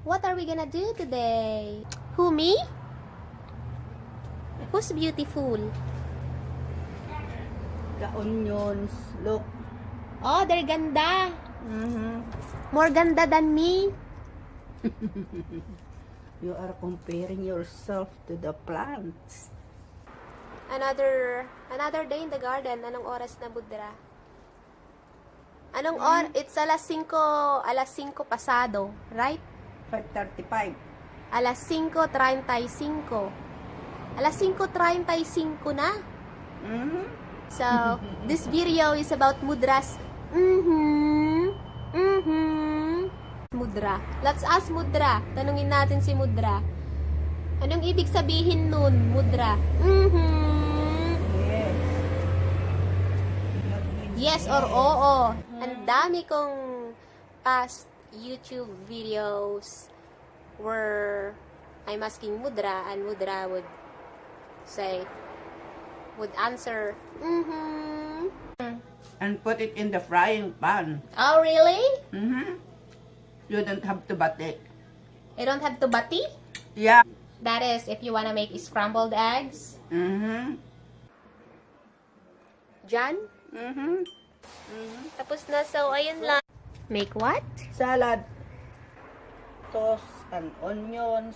What are we gonna do today? Who, me? Who's beautiful? The onions, look. Oh, they're ganda. Mm-hmm. More ganda than me. You are comparing yourself to the plants. Another day in the garden. Anong oras na, Budra? It's alas 5 pasado, right? 5:35. Alas 5:35. Alas 5:35 na. Mm-hmm. So, this video is about Mudra's Mudra. Let's ask Mudra. Tanungin natin si Mudra. Anong ibig sabihin nun, Mudra? Yes. Yes or oo. Ang dami kong past YouTube videos where I'm asking Mudra and Mudra would answer, And put it in the frying pan. Oh, really? Mm-hmm. You don't have to bati. You don't have to bati? Yeah. That is, if you wanna make scrambled eggs. Mm-hmm. Jan? Mm-hmm. Tapos na, so ayun lang. Make what? Salad. Sauce and onions.